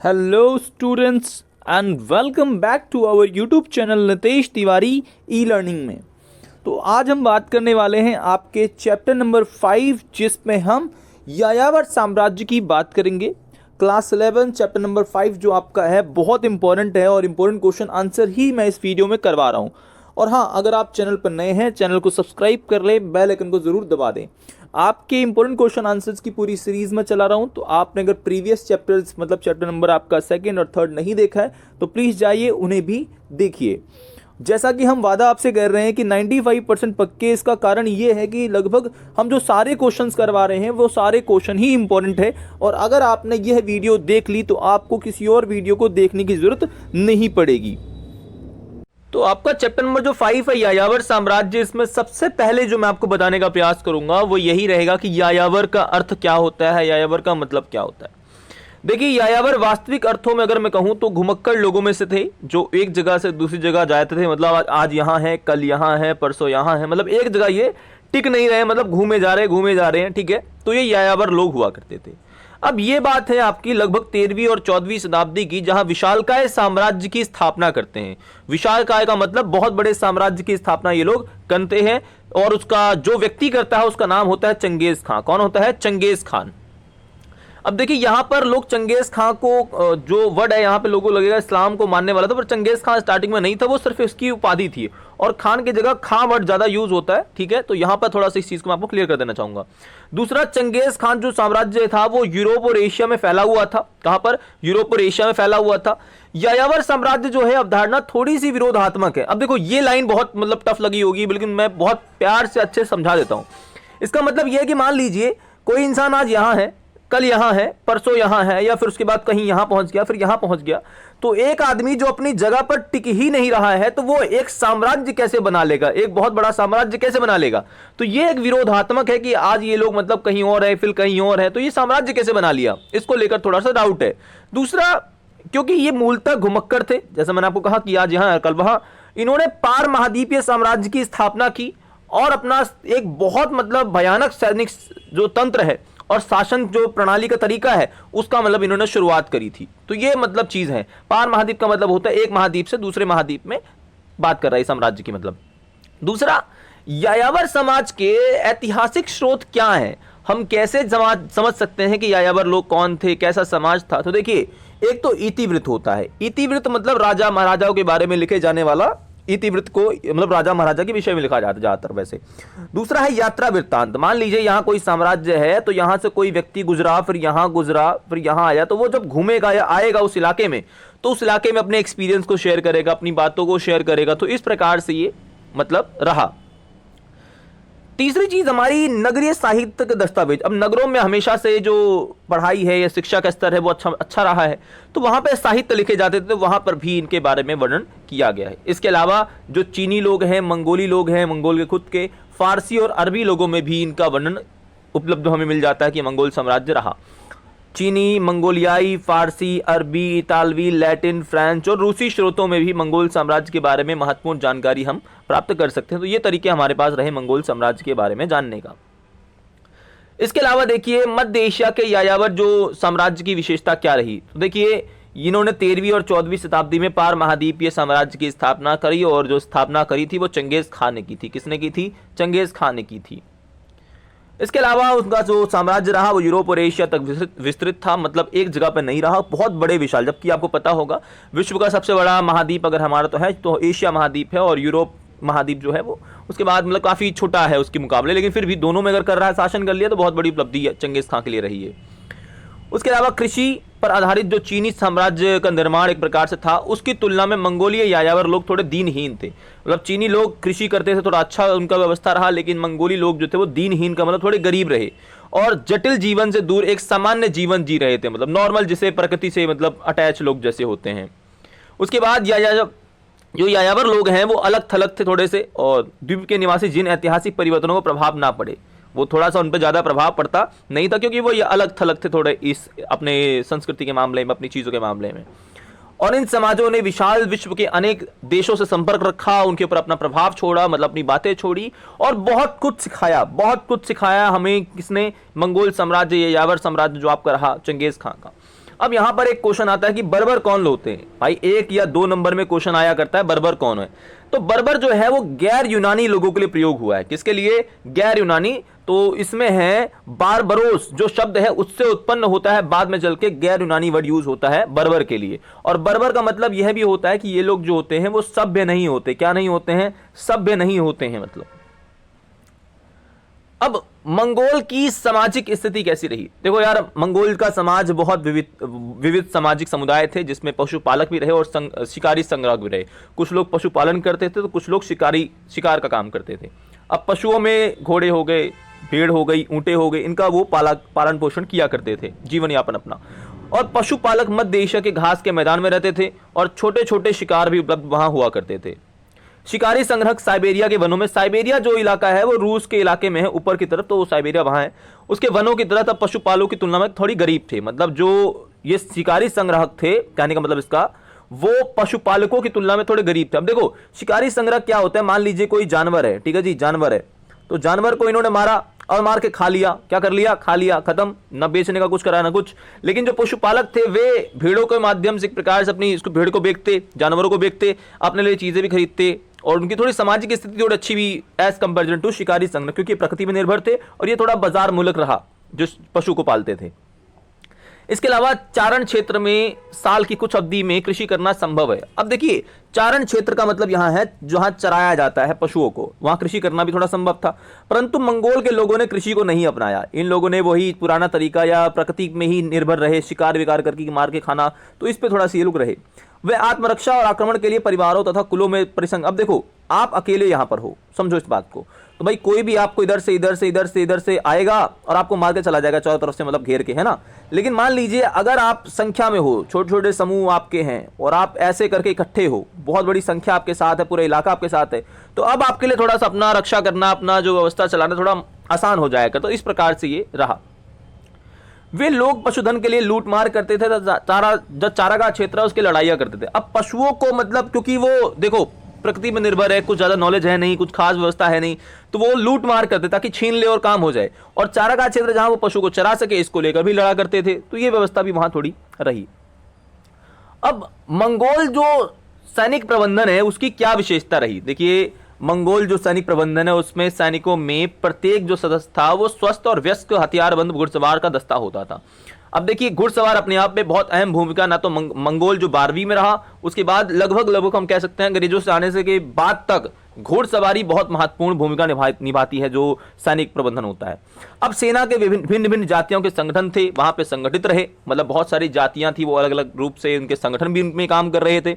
Hello students and welcome back to our YouTube channel Nitesh Tiwari e learning में। तो आज हम बात करने वाले हैं आपके चैप्टर नंबर 5 जिसमें हम यायावर साम्राज्य की बात करेंगे। क्लास 11 चैप्टर नंबर 5 जो आपका है बहुत इंपॉर्टेंट है और इम्पोर्टेंट क्वेश्चन आंसर ही मैं इस वीडियो में करवा रहा हूँ। और हाँ, अगर आप चैनल पर नए हैं चैनल को सब्सक्राइब कर लें, बेल आइकन को ज़रूर दबा दें। आपके इंपॉर्टेंट क्वेश्चन आंसर्स की पूरी सीरीज में चला रहा हूं, तो आपने अगर प्रीवियस चैप्टर्स मतलब चैप्टर नंबर आपका सेकंड और थर्ड नहीं देखा है तो प्लीज़ जाइए उन्हें भी देखिए। जैसा कि हम वादा आपसे कर रहे हैं कि 95% पक्के, इसका कारण ये है कि लगभग हम जो सारे क्वेश्चंस करवा रहे हैं वो सारे क्वेश्चन ही इंपॉर्टेंट है। और अगर आपने यह वीडियो देख ली तो आपको किसी और वीडियो को देखने की जरूरत नहीं पड़ेगी। तो आपका चैप्टर नंबर जो 5 है यायावर साम्राज्य, इसमें सबसे पहले जो मैं आपको बताने का प्रयास करूंगा वो यही रहेगा कि यायावर का अर्थ क्या होता है, यायावर का मतलब क्या होता है। देखिए, यायावर वास्तविक अर्थों में अगर मैं कहूं तो घुमक्कड़ लोगों में से थे जो एक जगह से दूसरी जगह जाते थे। मतलब आज यहाँ है, कल यहाँ है, परसों यहाँ है, मतलब एक जगह ये टिक नहीं रहे, मतलब घूमे जा रहे हैं, ठीक है। तो ये यायावर लोग हुआ करते थे। अब ये बात है आपकी लगभग 13वीं और 14वीं शताब्दी की, जहां विशालकाय साम्राज्य की स्थापना करते हैं। विशालकाय का मतलब बहुत बड़े साम्राज्य की स्थापना ये लोग करते हैं और उसका जो व्यक्ति करता है उसका नाम होता है चंगेज खान। कौन होता है? Genghis Khan. अब देखिए, यहां पर लोग चंगेज खान को, जो वर्ड है यहां पे लोगों लगेगा इस्लाम को मानने वाला था, पर चंगेज खान स्टार्टिंग में नहीं था, वो सिर्फ इसकी उपाधि थी और खान की जगह खां वर्ड ज्यादा यूज होता है, ठीक है। तो यहां पर थोड़ा सा इस चीज को मैं आपको क्लियर कर देना चाहूंगा। दूसरा, चंगेज खान जो साम्राज्य था वो यूरोप और एशिया में फैला हुआ था। कहां पर? यूरोप और एशिया में फैला हुआ था। यायावर साम्राज्य जो है अवधारणा थोड़ी सी विरोधात्मक है। अब देखो, ये लाइन बहुत मतलब टफ लगी होगी, लेकिन मैं बहुत प्यार से अच्छे समझा देता हूं। इसका मतलब यह है कि मान लीजिए कोई इंसान आज यहां है, कल यहां है, परसों यहां है, या फिर उसके बाद कहीं यहां पहुंच गया, फिर यहां पहुंच गया। तो एक आदमी जो अपनी जगह पर टिक ही नहीं रहा है तो वो एक साम्राज्य कैसे बना लेगा, एक बहुत बड़ा साम्राज्य कैसे बना लेगा? तो ये एक विरोधात्मक है कि आज ये लोग मतलब कहीं और है, फिर कहीं और है, तो ये साम्राज्य कैसे बना लिया, इसको लेकर थोड़ा सा डाउट है। दूसरा, क्योंकि ये मूलतः घुमक्कड़ थे, जैसा मैंने आपको कहा कि आज यहां कल वहां, इन्होंने पार महाद्वीपीय साम्राज्य की स्थापना की और अपना एक बहुत मतलब भयानक सैनिक जो तंत्र है और शासन जो प्रणाली का तरीका है उसका मतलब इन्होंने शुरुआत करी थी। तो ये मतलब चीज है। पार महाद्वीप का मतलब होता है एक महाद्वीप से दूसरे महाद्वीप में बात कर रहा है साम्राज्य की मतलब। दूसरा, यायावर समाज के ऐतिहासिक स्रोत क्या है, हम कैसे समझ सकते हैं कि यायावर लोग कौन थे, कैसा समाज था? तो देखिए, एक तो इतिवृत्त होता है। इतिवृत्त मतलब राजा महाराजाओं के बारे में लिखे जाने वाला, इतिवृत्त को मतलब राजा महाराजा के विषय में लिखा जाता ज्यादातर वैसे। दूसरा है यात्रा वृत्तांत। मान लीजिए यहां कोई साम्राज्य है तो यहां से कोई व्यक्ति गुजरा, फिर यहां गुजरा, फिर यहां आया, तो वो जब घूमेगा या आएगा उस इलाके में तो उस इलाके में अपने एक्सपीरियंस को शेयर करेगा, अपनी बातों को शेयर करेगा। तो इस प्रकार से ये मतलब रहा। तीसरी चीज हमारी नगरीय साहित्य के दस्तावेज। अब नगरों में हमेशा से जो पढ़ाई है या शिक्षा का स्तर है वो अच्छा रहा है, तो वहां पे साहित्य लिखे जाते थे, तो वहां पर भी इनके बारे में वर्णन किया गया है। इसके अलावा जो चीनी लोग हैं, मंगोली लोग हैं, मंगोल के खुद के, फारसी और अरबी लोगों में भी इनका वर्णन उपलब्ध हमें मिल जाता है कि मंगोल साम्राज्य रहा। चीनी, मंगोलियाई, फारसी, अरबी, इतालवी, लैटिन, फ्रेंच और रूसी स्रोतों में भी मंगोल साम्राज्य के बारे में महत्वपूर्ण जानकारी हम प्राप्त कर सकते हैं। तो ये तरीके हमारे पास रहे मंगोल साम्राज्य के बारे में जानने का। इसके अलावा देखिए, मध्य एशिया के यायावर जो साम्राज्य की विशेषता क्या रही, तो देखिए इन्होंने 13वीं और 14वीं शताब्दी में पार महाद्वीपीय साम्राज्य की स्थापना करी और जो स्थापना करी थी वो चंगेज खान ने की थी। किसने की थी? चंगेज खान ने की थी। इसके अलावा उनका जो साम्राज्य रहा वो यूरोप और एशिया तक विस्तृत था, मतलब एक जगह पर नहीं रहा, बहुत बड़े विशाल। जबकि आपको पता होगा विश्व का सबसे बड़ा महाद्वीप अगर हमारा तो है तो एशिया महाद्वीप है, और यूरोप महाद्वीप जो है वो उसके बाद मतलब काफी छोटा है उसके मुकाबले, लेकिन फिर भी दोनों में अगर कर रहा है, शासन कर लिया, तो बहुत बड़ी उपलब्धि है चंगेज खान के लिए रही है। उसके अलावा कृषि पर आधारित जो चीनी साम्राज्य का निर्माण एक प्रकार से था, उसकी तुलना में मंगोलीय यायावर लोग थोड़े दीनहीन थे। मतलब चीनी लोग कृषि करते थे, थोड़ा अच्छा उनका व्यवस्था रहा, लेकिन मंगोली लोग जो थे वो दीनहीन का मतलब थोड़े गरीब रहे और जटिल जीवन से दूर एक सामान्य जीवन जी रहे थे, मतलब नॉर्मल, जिसे प्रकृति से मतलब अटैच लोग जैसे होते हैं। उसके बाद जो यायावर लोग हैं वो अलग थलग थे थोड़े से, और द्वीप के निवासी जिन ऐतिहासिक परिवर्तनों को प्रभाव ना पड़े, वो थोड़ा सा उन पर ज़्यादा प्रभाव पड़ता नहीं था, क्योंकि वो ये अलग थलग थे थोड़े इस अपने संस्कृति के मामले में, अपनी चीज़ों के मामले में। और इन समाजों ने विशाल विश्व के अनेक देशों से संपर्क रखा, उनके ऊपर अपना प्रभाव छोड़ा, मतलब अपनी बातें छोड़ी, और बहुत कुछ सिखाया हमें। किसने? मंगोल साम्राज्य, यायावर साम्राज्य जो आपका रहा चंगेज खान का। अब यहां पर एक क्वेश्चन आता है कि बर्बर कौन होते हैं भाई, 1 या 2 नंबर में क्वेश्चन आया करता है बर्बर कौन है। तो बर्बर जो है वो गैर यूनानी लोगों के लिए प्रयोग हुआ है। किसके लिए? गैर यूनानी। तो इसमें है बारबरोस जो शब्द है उससे उत्पन्न होता है, बाद में चल के गैर यूनानी वर्ड यूज होता है बर्बर के लिए। और बर्बर का मतलब यह भी होता है कि ये लोग जो होते हैं वो सभ्य नहीं होते। क्या नहीं होते हैं? सभ्य नहीं होते हैं मतलब। अब मंगोल की सामाजिक स्थिति कैसी रही? देखो यार, मंगोल का समाज बहुत विविध सामाजिक समुदाय थे, जिसमें पशुपालक भी रहे और शिकारी संग्राहक भी रहे। कुछ लोग पशुपालन करते थे तो कुछ लोग शिकार का काम करते थे। अब पशुओं में घोड़े हो गए, भेड़ हो गई, ऊंटे हो गए, इनका वो पालन पोषण किया करते थे, जीवन यापन अपना। और पशुपालक मध्य एशिया के घास के मैदान में रहते थे और छोटे छोटे शिकार भी उपलब्ध वहां हुआ करते थे। शिकारी संग्रहक साइबेरिया के वनों में, साइबेरिया जो इलाका है वो रूस के इलाके में है ऊपर की तरफ, तो वो साइबेरिया वहां है, उसके वनों की तरह तब पशुपालकों की तुलना में थोड़ी गरीब थे। मतलब जो ये शिकारी संग्राहक थे, कहने का मतलब इसका, वो पशुपालकों की तुलना में थोड़े गरीब थे। अब देखो शिकारी संग्रहक क्या होता है, मान लीजिए कोई जानवर है, ठीक है जी, जानवर है, तो जानवर को इन्होंने मारा और मार के खा लिया। क्या कर लिया? खा लिया, खत्म, न बेचने का कुछ करा ना कुछ। लेकिन जो पशुपालक थे वे भेड़ों के माध्यम से एक प्रकार से अपनी इसको भेड़ को बेचते, जानवरों को बेचते, अपने लिए चीजें भी खरीदते, और उनकी थोड़ी सामाजिक स्थिति थोड़ी अच्छी भी एज कंपेरिजन टू शिकारी संग्रह, क्योंकि प्रकृति में निर्भर थे और ये थोड़ा बाजार मूलक रहा जो पशु को पालते थे। इसके अलावा चारण क्षेत्र में साल की कुछ अवधि में कृषि करना संभव है। अब देखिए, चारण क्षेत्र का मतलब यहां है जहां चराया जाता है पशुओं को, वहां कृषि करना भी थोड़ा संभव था। परंतु मंगोल के लोगों ने कृषि को नहीं अपनाया। इन लोगों ने वही पुराना तरीका या प्रकृति में ही निर्भर रहे, शिकार विकार करके मार के खाना, तो इस पे थोड़ा सी ये लोग रहे। वे आत्मरक्षा और आक्रमण के लिए परिवारों तथा कुलों में परिसंग। अब देखो, आप अकेले यहां पर हो, समझो इस बात को, तो भाई कोई भी आपको इधर से आएगा और आपको मार के चला जाएगा चारों तरफ से, मतलब घेर के, है ना। लेकिन मान लीजिए अगर आप संख्या में हो, छोटे छोटे समूह आपके हैं और आप ऐसे करके इकट्ठे हो, बहुत बड़ी संख्या आपके साथ है, पूरा इलाका आपके साथ है, तो अब आपके लिए थोड़ा सा अपना रक्षा करना, अपना जो व्यवस्था चलाना थोड़ा आसान हो जाएगा। तो इस प्रकार से ये रहा। वे लोग पशुधन के लिए लूट मार करते थे, जो चारागाह क्षेत्र है उसके लड़ाइयां करते थे। अब पशुओं को मतलब, क्योंकि वो देखो प्रकृति में निर्भर है, कुछ ज्यादा नॉलेज है नहीं, कुछ खास व्यवस्था है नहीं, तो वो लूट मार करते ताकि छीन ले और काम हो जाए। और चारागाह क्षेत्र जहां वो पशु को चरा सके, इसको लेकर भी लड़ा करते थे। तो ये व्यवस्था भी वहां थोड़ी रही। अब मंगोल जो सैनिक प्रबंधन है उसकी क्या विशेषता रही? देखिए, मंगोल जो सैनिक प्रबंधन है उसमें सैनिकों में प्रत्येक जो सदस्य था वो स्वस्थ और व्यस्क हथियारबंद घुड़सवार का दस्ता होता था। अब देखिए, घुड़सवार अपने आप में बहुत अहम भूमिका, ना तो मंगोल जो 12वीं में रहा, उसके बाद लगभग हम कह सकते हैं अंग्रेजों से आने से के बाद तक घुड़सवारी बहुत महत्वपूर्ण भूमिका निभाती है जो सैनिक प्रबंधन होता है। अब सेना के भिन्न भिन्न जातियों के संगठन थे, वहां पे संगठित रहे, मतलब बहुत सारी जातियां थी, वो अलग अलग रूप से उनके संगठन भी में काम कर रहे थे।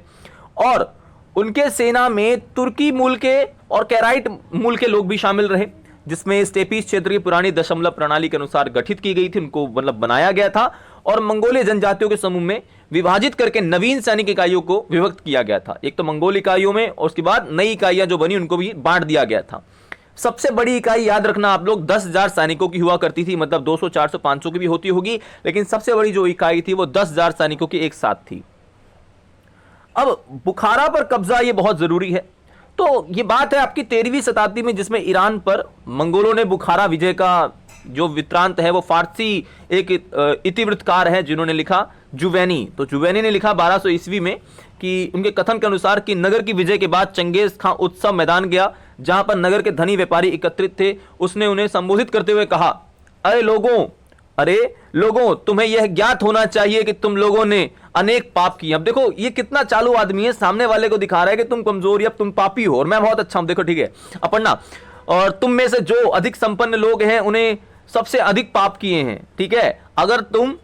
और उनके सेना में तुर्की मूल के और कैराइट मूल के लोग भी शामिल रहे, जिसमें स्टेपीज क्षेत्र की पुरानी दशमलव प्रणाली के अनुसार गठित की गई थी, उनको मतलब बनाया गया था। और मंगोलीय जनजातियों के समूह में विभाजित करके नवीन सैनिक इकाइयों को विभक्त किया गया था। एक तो मंगोल इकाइयों में, और उसके बाद नई इकाइयां जो बनी उनको भी बांट दिया गया था। सबसे बड़ी इकाई याद रखना आप लोग 10,000 सैनिकों की हुआ करती थी, मतलब 200, 400, 500 की भी होती होगी, लेकिन सबसे बड़ी जो इकाई थी वो 10,000 सैनिकों की एक साथ थी। अब बुखारा पर कब्जा ये बहुत जरूरी है। तो ये बात है आपकी 13वीं शताब्दी में, जिसमें ईरान पर मंगोलों ने बुखारा विजय का जो वृत्तांत है वो फारसी एक इतिवृत्तकार है जिन्होंने लिखा, जुवैनी। तो जुवैनी ने लिखा 1200 ईस्वी में कि उनके कथन के अनुसार कि नगर की विजय के बाद चंगेज खां उत्सव मैदान गया, जहां पर नगर के धनी व्यापारी एकत्रित थे। उसने उन्हें संबोधित करते हुए कहा, अरे लोगों, तुम्हें यह ज्ञात होना चाहिए कि तुम लोगों ने अनेक पाप किए। अब देखो ये कितना चालू आदमी है, सामने वाले को दिखा रहा है कि तुम कमजोर या तुम पापी हो और मैं बहुत अच्छा हूं। देखो ठीक है, अपना, और तुम में से जो अधिक संपन्न लोग हैं उन्हें सबसे अधिक पाप किए हैं, ठीक है। अगर तुम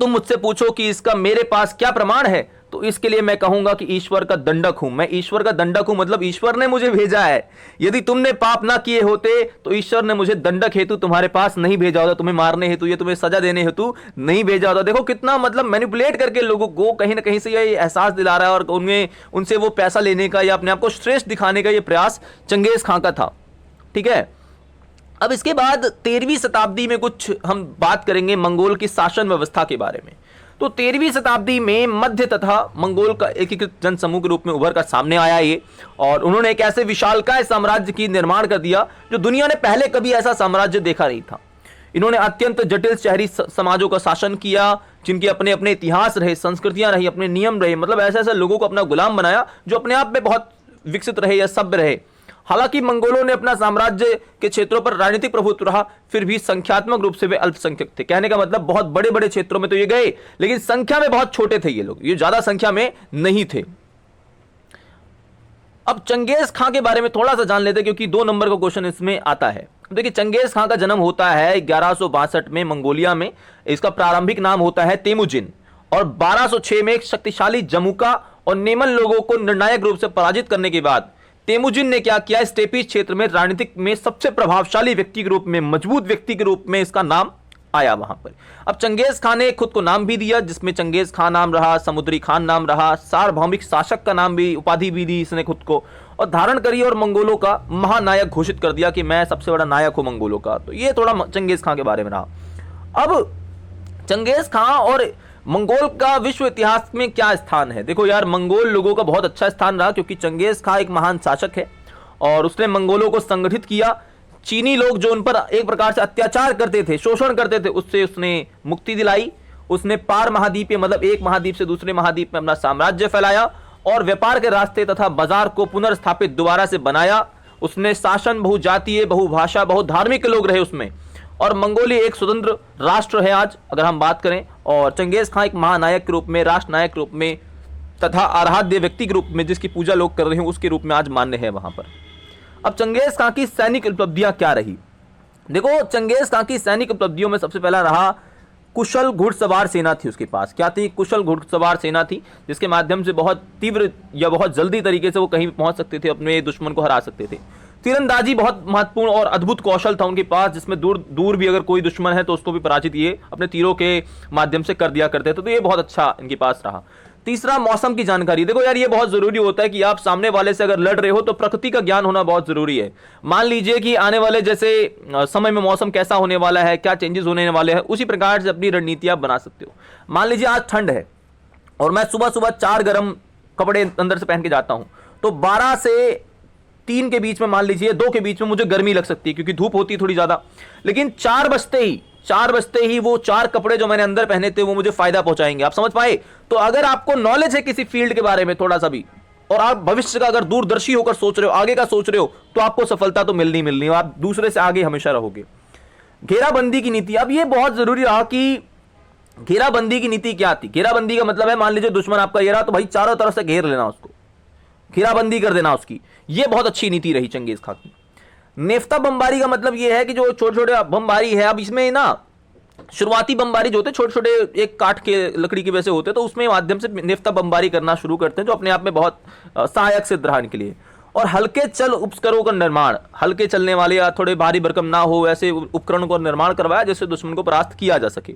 मुझसे पूछो कि इसका मेरे पास क्या प्रमाण है, तो इसके लिए मैं कहूंगा कि ईश्वर का दंडक हूं। मैं ईश्वर का दंडक हूं, मतलब ईश्वर ने मुझे भेजा है। यदि तुमने पाप ना किए होते तो ईश्वर ने मुझे दंडक हेतु तुम्हारे पास नहीं भेजा होता, तुम्हें मारने हेतु या तुम्हें सजा देने हेतु नहीं भेजा होता। देखो कितना मतलब मैनिपुलेट करके लोगों को कहीं ना कहीं से ये एहसास दिला रहा है, और उनसे वो पैसा लेने का या अपने आप को श्रेष्ठ दिखाने का ये प्रयास चंगेज खां का था, ठीक है। अब इसके बाद 13वीं शताब्दी में कुछ हम बात करेंगे मंगोल की शासन व्यवस्था के बारे में। तो 13वीं शताब्दी में मध्य तथा मंगोल का एकीकृत जनसमूह के रूप में उभर कर सामने आया ये, और उन्होंने एक ऐसे विशालकाय साम्राज्य की निर्माण कर दिया जो दुनिया ने पहले कभी ऐसा साम्राज्य देखा नहीं था। इन्होंने अत्यंत जटिल शहरी समाजों का शासन किया, जिनके अपने अपने इतिहास रहे, संस्कृतियां रही, अपने नियम रहे। मतलब ऐसे ऐसे लोगों को अपना गुलाम बनाया जो अपने आप में बहुत विकसित रहे या सभ्य रहे। हालांकि मंगोलों ने अपना साम्राज्य के क्षेत्रों पर राजनीतिक प्रभुत्व रहा, फिर भी संख्यात्मक रूप से वे अल्पसंख्यक थे। कहने का मतलब बहुत बड़े बड़े क्षेत्रों में तो ये गए, लेकिन संख्या में बहुत छोटे थे ये लोग, ये ज्यादा संख्या में नहीं थे। अब चंगेज खां के बारे में थोड़ा सा जान लेते हैं, क्योंकि 2 नंबर का क्वेश्चन इसमें आता है। देखिए, चंगेज खां का जन्म होता है 1162 में मंगोलिया में। इसका प्रारंभिक नाम होता है तेमुजिन, और 1206 में एक शक्तिशाली जमुका और नेमन लोगों को निर्णायक रूप से पराजित करने के बाद तेमुजिन ने क्या किया, स्टेपी क्षेत्र में राजनीतिक में सबसे प्रभावशाली व्यक्ति के रूप में, मजबूत व्यक्ति के रूप में इसका नाम आया वहां पर। अब चंगेज खान ने खुद को नाम भी दिया, जिसमें चंगेज खान नाम रहा, समुद्री खान नाम रहा, सार्वभौमिक शासक का नाम भी, उपाधि भी दी इसने खुद को, और धारण करी, और मंगोलों का महानायक घोषित कर दिया कि मैं सबसे बड़ा नायक हूं मंगोलों का। तो ये थोड़ा चंगेज खान के बारे में रहा। अब चंगेज खान और मंगोल का विश्व इतिहास में क्या स्थान है? देखो यार, मंगोल लोगों का बहुत अच्छा स्थान रहा, क्योंकि चंगेज खान एक महान शासक है और उसने मंगोलों को संगठित किया। चीनी लोग जो उन पर एक प्रकार से अत्याचार करते थे, शोषण करते थे, उससे उसने मुक्ति दिलाई। उसने पार महाद्वीप मतलब एक महाद्वीप से दूसरे महाद्वीप में अपना साम्राज्य फैलाया और व्यापार के रास्ते तथा बाजार को पुनर्स्थापित दोबारा से बनाया। उसने शासन बहुजातीय, बहुभाषा, बहुधार्मिक लोग रहे उसमें, और मंगोलिया एक स्वतंत्र राष्ट्र है आज अगर हम बात करें। और चंगेज खान एक महानायक के रूप में, राष्ट्र नायक के रूप में तथा आराध्य व्यक्ति के रूप में, जिसकी पूजा लोग कर रहे हैं, उसके रूप में आज मान्य है वहां पर। अब चंगेज खान की सैनिक उपलब्धियां क्या रही? देखो, चंगेज खान की सैनिक उपलब्धियों में सबसे पहला रहा कुशल घुड़सवार सेना थी उसके पास। क्या थी? कुशल घुड़सवार सेना थी, जिसके माध्यम से बहुत तीव्र या बहुत जल्दी तरीके से वो कहीं भी पहुंच सकते थे, अपने दुश्मन को हरा सकते थे। तीरंदाजी बहुत महत्वपूर्ण और अद्भुत कौशल था उनके पास, जिसमें दूर भी अगर कोई दुश्मन है तो उसको भी पराजित ये अपने तीरों के माध्यम से कर दिया करते थे। तो ये बहुत अच्छा इनके पास रहा। तीसरा, मौसम की जानकारी। देखो यार, ये बहुत जरूरी होता है कि आप सामने वाले से अगर लड़ रहे हो तो प्रकृति का ज्ञान होना बहुत जरूरी है। मान लीजिए कि आने वाले जैसे समय में मौसम कैसा होने वाला है, क्या चेंजेस होने वाले हैं, उसी प्रकार से अपनी रणनीति आप बना सकते हो। मान लीजिए आज ठंड है और मैं सुबह सुबह 4 गर्म कपड़े अंदर से पहन के जाता हूं, तो 12 से 3 के बीच में, मान लीजिए 2 के बीच में मुझे गर्मी लग सकती है, क्योंकि धूप होती है थोड़ी ज्यादा। लेकिन 4 बजते ही वो 4 कपड़े जो मैंने अंदर पहने थे वो मुझे फायदा पहुंचाएंगे। आप समझ पाए? तो अगर आपको नॉलेज है किसी फील्ड के बारे में थोड़ा सा भी, और आप भविष्य का अगर दूरदर्शी होकर सोच रहे हो, आगे का सोच रहे हो, तो आपको सफलता तो मिलनी, आप दूसरे से आगे हमेशा रहोगे। घेराबंदी की नीति। अब ये बहुत जरूरी रहा कि घेराबंदी की नीति क्या थी। घेराबंदी का मतलब है, मान लीजिए दुश्मन आपका ये रहा, तो भाई चारों तरफ से घेर लेना उसको, घेराबंदी कर देना उसकी। ये बहुत अच्छी नीति रही चंगेज खान की। नेफ्ता बमबारी का मतलब यह है कि जो छोटे छोटे बमबारी है, अब इसमें ना शुरुआती बमबारी जो होते हैं छोटे छोटे एक काठ के लकड़ी के वैसे होते हैं, तो उसमें माध्यम से नेफ्ता बमबारी करना शुरू करते हैं, जो अपने आप में बहुत सहायक सिद्ध रहा इनके लिए। और हल्के चल उपकरणों का निर्माण, हल्के चलने वाले या थोड़े भारी भरकम ना हो ऐसे उपकरणों का निर्माण करवाया, जिससे दुश्मन को परास्त किया जा सके।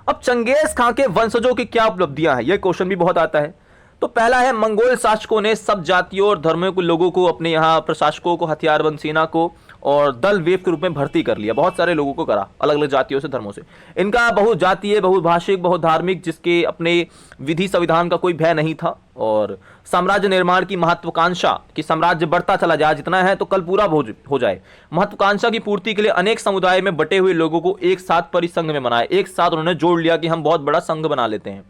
अब चंगेज खान के वंशजों की क्या उपलब्धियां हैं, यह क्वेश्चन भी बहुत आता है। तो पहला है, मंगोल शासकों ने सब जातियों और धर्मों के लोगों को, अपने यहाँ प्रशासकों को, हथियारबंद सेना को और दल वेब के रूप में भर्ती कर लिया। बहुत सारे लोगों को करा, अलग अलग जातियों से, धर्मों से। इनका बहुजातीय, बहुभाषिक, बहुधार्मिक, जिसके अपने विधि संविधान का कोई भय नहीं था, और साम्राज्य निर्माण की महत्वाकांक्षा कि साम्राज्य बढ़ता चला जाए, जितना है तो कल पूरा हो जाए, महत्वाकांक्षा की पूर्ति के लिए अनेक समुदाय में बटे हुए लोगों को एक साथ परिसंघ में बनाए। एक साथ उन्होंने जोड़ लिया कि हम बहुत बड़ा संघ बना लेते हैं।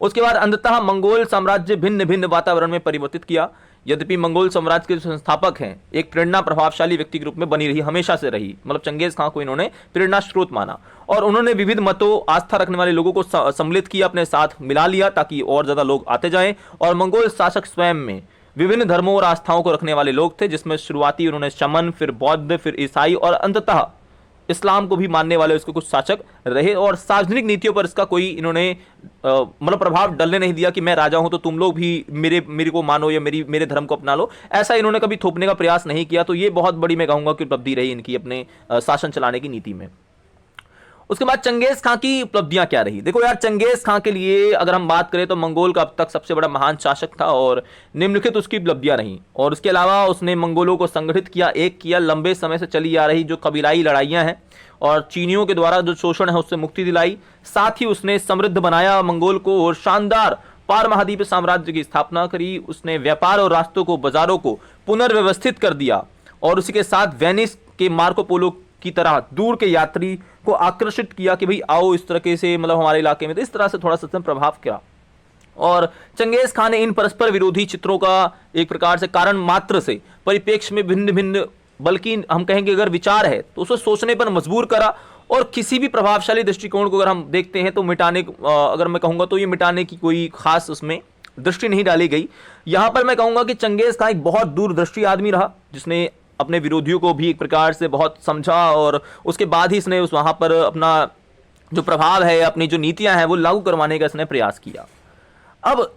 उसके बाद अंततः मंगोल साम्राज्य भिन्न भिन्न वातावरण में परिवर्तित किया। यद्यपि मंगोल साम्राज्य के संस्थापक हैं, एक प्रेरणा प्रभावशाली व्यक्ति के रूप में बनी रही, हमेशा से रही। मतलब चंगेज खान को इन्होंने प्रेरणा स्रोत माना, और उन्होंने विविध मतों, आस्था रखने वाले लोगों को सम्मिलित किया, अपने साथ मिला लिया, ताकि और ज्यादा लोग आते जाएं। और मंगोल शासक स्वयं में विभिन्न धर्मों और आस्थाओं को रखने वाले लोग थे, जिसमें शुरुआती उन्होंने शमन, फिर बौद्ध, फिर ईसाई और अंततः इस्लाम को भी मानने वाले उसके कुछ शासक रहे। और सार्वजनिक नीतियों पर इसका कोई इन्होंने मतलब प्रभाव डलने नहीं दिया कि मैं राजा हूं तो तुम लोग भी मेरे को मानो या मेरे धर्म को अपना लो, ऐसा इन्होंने कभी थोपने का प्रयास नहीं किया। तो ये बहुत बड़ी, मैं कहूंगा कि उपलब्धि रही इनकी अपने शासन चलाने की नीति में। उसके बाद चंगेज खान की उपलब्धियां क्या रही। देखो यार, चंगेज खान के लिए अगर हम बात करें तो मंगोल का अब तक सबसे बड़ा महान शासक था, और निम्नलिखित उसकी उपलब्धियां रही। और उसके अलावा उसने मंगोलों को संगठित किया, एक किया, लंबे समय से चली आ रही जो कबीलाई लड़ाइयां हैं और चीनियों के द्वारा जो शोषण है उससे मुक्ति दिलाई। साथ ही उसने समृद्ध बनाया मंगोल को, और शानदार पार महाद्वीप साम्राज्य की स्थापना करी। उसने व्यापार और रास्तों को, बाजारों को पुनर्व्यवस्थित कर दिया, और उसी के साथ वेनिस के मार्को पोलो की तरह दूर के यात्री को आकर्षित किया कि भाई आओ इस तरीके से मतलब हमारे इलाके में, तो इस तरह से थोड़ा सा प्रभाव किया। और चंगेज खान ने इन परस्पर विरोधी चित्रों का एक प्रकार से कारण मात्र से परिप्रेक्ष्य में भिन्न भिन्न, बल्कि हम कहेंगे अगर विचार है तो उसे सोचने पर मजबूर करा। और किसी भी प्रभावशाली दृष्टिकोण को अगर हम देखते हैं तो मिटाने, अगर मैं कहूंगा तो ये मिटाने की कोई खास उसमें दृष्टि नहीं डाली गई। यहां पर मैं कहूंगा कि चंगेज खान एक बहुत दूरदर्शी आदमी रहा, जिसने अपने विरोधियों को भी एक प्रकार से बहुत समझा और उसके बाद ही इसने उस वहां पर अपना जो प्रभाव है, अपनी जो नीतियां हैं वो लागू करवाने का इसने प्रयास किया। अब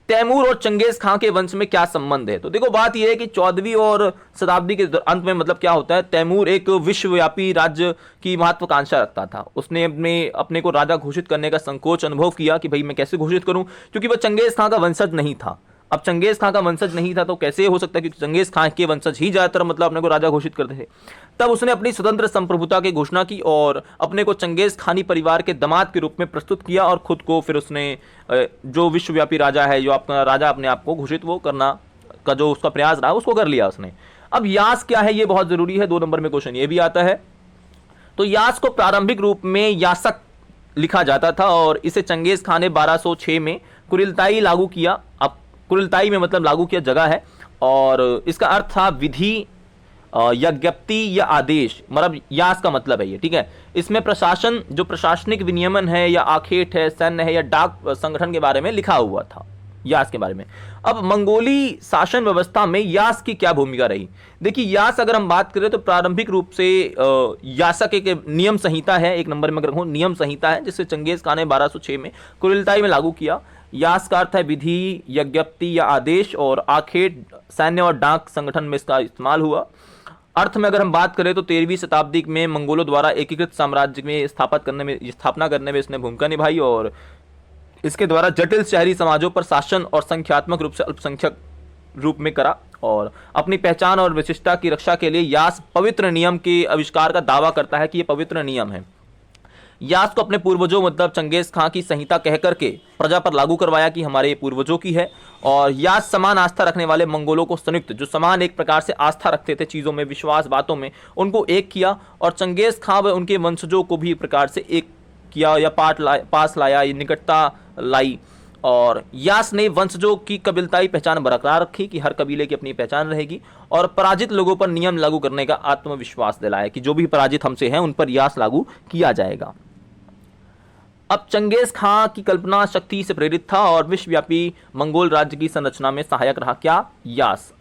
तैमूर और चंगेज खां के वंश में क्या संबंध है, तो देखो बात यह है कि 14वीं और शताब्दी के अंत में मतलब क्या होता है, तैमूर एक विश्वव्यापी राज्य की महत्वाकांक्षा रखता था। उसने अपने को राजा घोषित करने का संकोच अनुभव किया कि भाई मैं कैसे घोषित करूं, क्योंकि वह चंगेज खां का वंशज नहीं था। अब चंगेज खां का वंशज नहीं था तो कैसे हो सकता है, क्योंकि चंगेज खां के वंशज ही ज्यादातर मतलब अपने को राजा घोषित करते थे। तब उसने अपनी स्वतंत्र संप्रभुता की घोषणा की और अपने को चंगेज खानी परिवार के दामाद के रूप में प्रस्तुत किया और खुद को फिर उसने जो विश्वव्यापी राजा है, जो अपना राजा अपने आप को घोषित वो करना का जो उसका प्रयास रहा उसको कर लिया उसने। अब यास क्या है ये बहुत जरूरी है, 2 नंबर में क्वेश्चन ये भी आता है। तो यास को प्रारंभिक रूप में यासक लिखा जाता था और इसे चंगेज खान ने 1206 में कुरिलताई लागू किया। अब कुरिलताई में मतलब लागू किया जगह है और इसका अर्थ था विधि या ज्ञप्ति या आदेश, मतलब यास का मतलब है ये, ठीक है। इसमें प्रशासन, जो प्रशासनिक विनियमन है या आखेट है, सैन्य है या डाक संगठन के बारे में लिखा हुआ था, यास के बारे में। अब मंगोली शासन व्यवस्था में यास की क्या भूमिका रही, देखिए यास अगर हम बात करें तो प्रारंभिक रूप से यासक एक नियम संहिता है, 1 नंबर में अगर कहूं नियम संहिता है, जिसे चंगेज खान ने 1206 में कुरिलताई में लागू किया। यास का अर्थ है विधि, यज्ञप्ति या आदेश, और आखेट सैन्य और डाक संगठन में इसका इस्तेमाल हुआ। अर्थ में अगर हम बात करें तो 13वीं शताब्दी में मंगोलों द्वारा एकीकृत साम्राज्य में स्थापना करने में इसने भूमिका निभाई और इसके द्वारा जटिल शहरी समाजों पर शासन और संख्यात्मक रूप से अल्पसंख्यक रूप में करा। और अपनी पहचान और विशिष्टता की रक्षा के लिए यास पवित्र नियम के आविष्कार का दावा करता है कि ये पवित्र नियम है। यास को अपने पूर्वजों मतलब चंगेज खां की संहिता कहकर के प्रजा पर लागू करवाया कि हमारे पूर्वजों की है। और यास समान आस्था रखने वाले मंगोलों को संयुक्त, जो समान एक प्रकार से आस्था रखते थे चीज़ों में, विश्वास बातों में, उनको एक किया। और चंगेज खां व उनके वंशजों को भी एक प्रकार से एक किया या पास लाया, ये निकटता लाई। और यास ने वंशजों की कबीलताई पहचान बरकरार रखी कि हर कबीले की अपनी पहचान रहेगी, और पराजित लोगों पर नियम लागू करने का आत्मविश्वास दिलाया कि जो भी पराजित हमसे हैं उन पर यास लागू किया जाएगा। अब चंगेज खां की कल्पना शक्ति से प्रेरित था और विश्वव्यापी मंगोल राज्य की संरचना में सहायक रहा क्या, यास,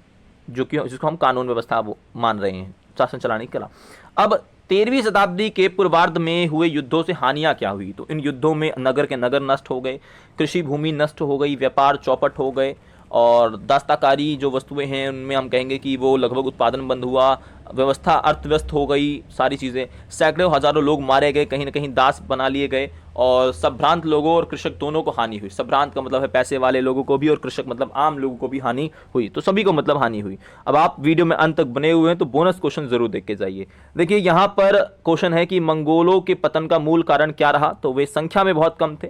जो कि जिसको हम कानून व्यवस्था वो मान रहे हैं, शासन चलाने की कला। अब 13वीं शताब्दी के पूर्वार्ध में हुए युद्धों से हानियां क्या हुई, तो इन युद्धों में नगर के नगर नष्ट हो गए, कृषि भूमि नष्ट हो गई, व्यापार चौपट हो गए, और दस्तकारी जो वस्तुएं हैं उनमें हम कहेंगे कि वो लगभग उत्पादन बंद हुआ, व्यवस्था अर्थव्यस्त हो गई, सारी चीज़ें, सैकड़ों हजारों लोग मारे गए, कहीं ना कहीं दास बना लिए गए, और संभ्रांत लोगों और कृषक दोनों को हानि हुई। संभ्रांत का मतलब है पैसे वाले लोगों को भी, और कृषक मतलब आम लोगों को भी हानि हुई, तो सभी को मतलब हानि हुई। अब आप वीडियो में अंत तक बने हुए हैं तो बोनस क्वेश्चन जरूर देख के जाइए। देखिए यहाँ पर क्वेश्चन है कि मंगोलों के पतन का मूल कारण क्या रहा, तो वे संख्या में बहुत कम थे,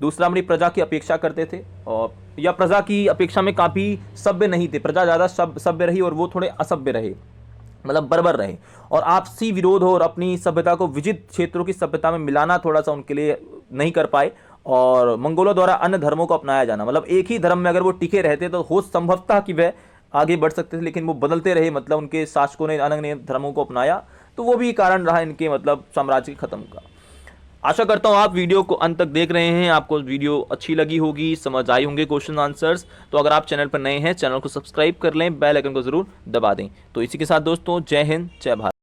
दूसरा अपनी प्रजा की अपेक्षा करते थे, और या प्रजा की अपेक्षा में काफ़ी सभ्य नहीं थे, प्रजा ज़्यादा सभ्य रही और वो थोड़े असभ्य रहे, मतलब बर्बर रहे, और आपसी विरोध और अपनी सभ्यता को विजित क्षेत्रों की सभ्यता में मिलाना थोड़ा सा उनके लिए नहीं कर पाए। और मंगोलों द्वारा अन्य धर्मों को अपनाया जाना, मतलब एक ही धर्म में अगर वो टिके रहते तो हो संभवतः कि वह आगे बढ़ सकते थे, लेकिन वो बदलते रहे, मतलब उनके शासकों ने अलग नए धर्मों को अपनाया, तो वो भी कारण रहा इनके मतलब साम्राज्य के खत्म का। आशा करता हूँ आप वीडियो को अंत तक देख रहे हैं, आपको वीडियो अच्छी लगी होगी, समझ आई होंगे क्वेश्चन आंसर्स। तो अगर आप चैनल पर नए हैं, चैनल को सब्सक्राइब कर लें, बेल आइकन को जरूर दबा दें। तो इसी के साथ दोस्तों, जय हिंद, जय भारत।